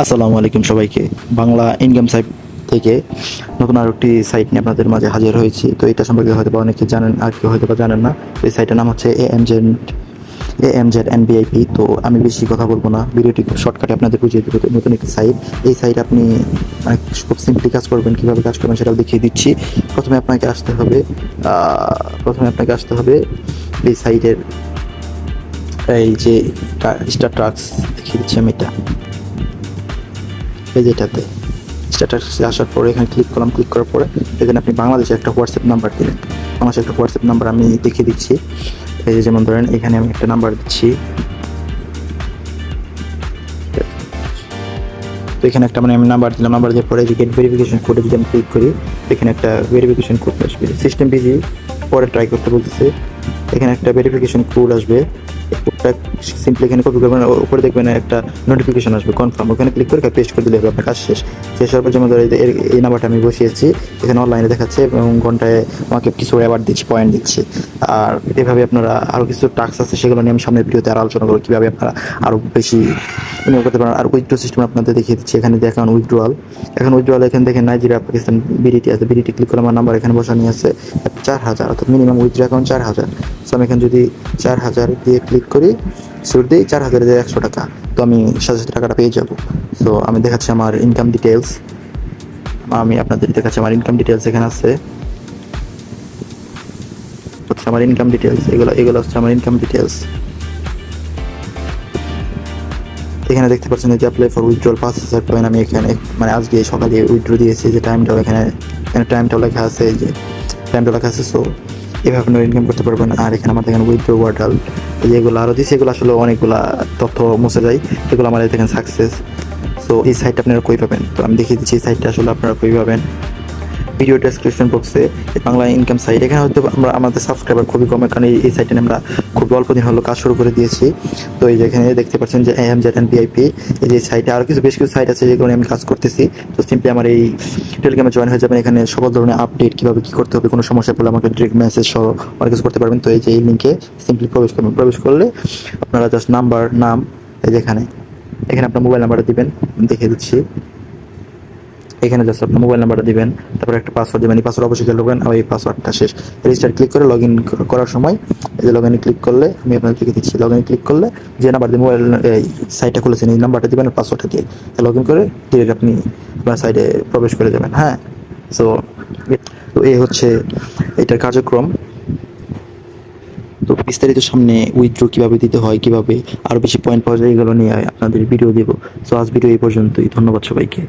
আসসালামু আলাইকুম সবাইকে। বাংলা ইনকাম সাইট থেকে নতুন আর একটি সাইট নিয়ে আপনাদের মাঝে হাজির হয়েছি। তো এটা সম্পর্কে হয়তো বা অনেকে জানেন, আর কেউ হয়তো বা জানেন না। এই সাইটের নাম হচ্ছে এএমজেড এনবিআইপি। তো আমি বেশি কথা বলবো না, ভিডিওটি খুব শর্টকাটে আপনাদের বুঝিয়ে দেবো। নতুন একটি সাইট, এই সাইট আপনি মানে খুব সিম্পলি কাজ করবেন। কীভাবে কাজ করবেন সেটাও দেখিয়ে দিচ্ছি। প্রথমে আপনাকে আসতে হবে এই সাইটের এই যে স্টার ট্রাক্স দেখিয়ে দিচ্ছি আমি। এটা এই যেটাতে স্ট্যাটাসে আসার পরে এখানে ক্লিক করলাম। ক্লিক করার পরে এখানে আপনি বাংলাদেশের একটা হোয়াটসঅ্যাপ নাম্বার দিলেন। বাংলাদেশের একটা হোয়াটসঅ্যাপ নাম্বার আমি দেখিয়ে দিচ্ছি। এই যে যেমন ধরেন এখানে আমি একটা নাম্বার দিচ্ছি। তো এখানে একটা আমি নাম্বার দিলাম। নাম্বার দেওয়ার পরে যে গেট ভেরিফিকেশন কোডে যদি আমি ক্লিক করি, এখানে একটা ভেরিফিকেশন কোড আসবে। সিস্টেম বিজি পরে ট্রাই করতে বলতেছে। এখানে একটা ভেরিফিকেশন কোড আসবে। কোডটা সিম্পলি এখানে কপি করবেন, উপরে দেখবেন একটা নোটিফিকেশন আসবে কনফার্ম। ওখানে ক্লিক করে পেস্ট করে দিলে আপনার কাজ শেষ। হওয়ার পর যেমন ধরো এই নাম্বারটা আমি বসিয়েছি, এখানে অনলাইনে দেখাচ্ছে এবং ঘন্টায় আমাকে কিছু অ্যাওয়ার্ড দিচ্ছে, পয়েন্ট দিচ্ছে। আর এভাবে আপনারা আরও কিছু টাস্ক আছে, সেগুলো নিয়ে আমি সামনের ভিডিওতে আরও আলোচনা করবো, কীভাবে আপনারা আরও বেশি বিনিয়োগ করতে পারেন। আর উইথড্র সিস্টেম আপনাদের দেখিয়ে দিচ্ছি। এখানে দেখেন উইথড্রয়াল। এখানে দেখেন নাইজেরিয়া, পাকিস্তান, বিডিটি আছে। বিডিটি ক্লিক করলে আমার নাম্বার এখানে বসানো আছে 4,000, অর্থাৎ মিনিমাম উইথড্র অ্যাকাউন্ট 4,000। সো আমি এখানে যদি 4,000 দিয়ে ক্লিক করি, সুদ দিই 4,000 দিয়ে 100 টাকা, তো আমি সাথে সাথে টাকাটা পেয়ে যাবো। সো আমি দেখাচ্ছি আমার ইনকাম ডিটেলস। আমি আপনাদের দেখাচ্ছি আমার ইনকাম ডিটেলস। এখানে আছে হচ্ছে আমার ইনকাম ডিটেলস। এগুলো হচ্ছে আমার ইনকাম ডিটেলস। এখানে দেখতে পাচ্ছেন যে অ্যাপ্লাই ফর উইথড্রল 5,000 পয়েন্ট। আমি এখানে মানে আজকে সকালে উইথড্র দিয়েছি। যে টাইমটাও এখানে টাইমটাও লেখা আছে, এই যে টাইমটা লেখা আছে। সো এভাবে আপনারা ইনকাম করতে পারবেন। আর এখানে আমাদের এখানে উইথড্র ওয়ার্ডাল যেগুলো আরও দিচ্ছে, এগুলো আসলে অনেকগুলা তথ্য মুছে যায়। এগুলো আমাদের দেখেন সাকসেস। সো এই সাইটটা আপনারা কই পাবেন, তো আমি দেখিয়ে দিচ্ছি এই সাইটটা আসলে আপনারা কই পাবেন। ভিডিও ডেসক্রিপশন বক্সে বাংলা ইনকাম সাইট। এখানে হয়তো আমাদের সাবস্ক্রাইবার খুবই কম, কারণ এই সাইটে আমরা খুব অল্প দিন হলো কাজ শুরু করে দিয়েছি। তো এই যে এখানে দেখতে পাচ্ছেন যে এএমজেড এনবিআইপি, এই যে সাইটে আরও বেশ কিছু সাইট আছে যেগুলো আমি কাজ করতেছি। তো সিম্পলি আমার এই টেলিগ্রামে জয়েন হয়ে যাবেন। এখানে সকল ধরনের আপডেট, কীভাবে কী করতে হবে, কোনো সমস্যা পড়লে আমাকে ডিরেক্ট মেসেজ সহ অনেক কিছু করতে পারবেন। তো এই যে এই লিঙ্কে সিম্পলি প্রবেশ করবেন। প্রবেশ করলে আপনারা জাস্ট নাম, এই যে এখানে আপনার মোবাইল নাম্বারটা দিবেন, দেখিয়ে দিচ্ছি। এখানে জাস্ট আপনার মোবাইল নাম্বারটা দিবেন, তারপরে একটা পাসওয়ার্ড দেবেন। এই পাসওয়ার্ড অবশ্যই খেয়াল রাখবেন। আর এই পাসওয়ার্ডটা শেষ। রেজিস্টার ক্লিক করে লগ ইন করার সময় এই যে লগ ইনে ক্লিক করলে আমি আপনাকে লিখে দিচ্ছি। লগ ইনে ক্লিক করলে যে নাম্বার দিয়ে মোবাইল এই সাইটটা খুলেছেন, এই নাম্বারটা দেবেন আর পাসওয়ার্ডটা দিয়ে লগ ইন করে ডিরেক্ট আপনি আপনার সাইটে প্রবেশ করে যাবেন। হ্যাঁ, সো এই হচ্ছে এটার কার্যক্রম। তো বিস্তারিত সামনে উইথড্র কীভাবে দিতে হয়, কীভাবে আরও বেশি পয়েন্ট পাওয়া যায়, এগুলো নিয়ে আপনাদের ভিডিও দেবো। সো আজ ভিডিও এই পর্যন্তই। ধন্যবাদ সবাইকে।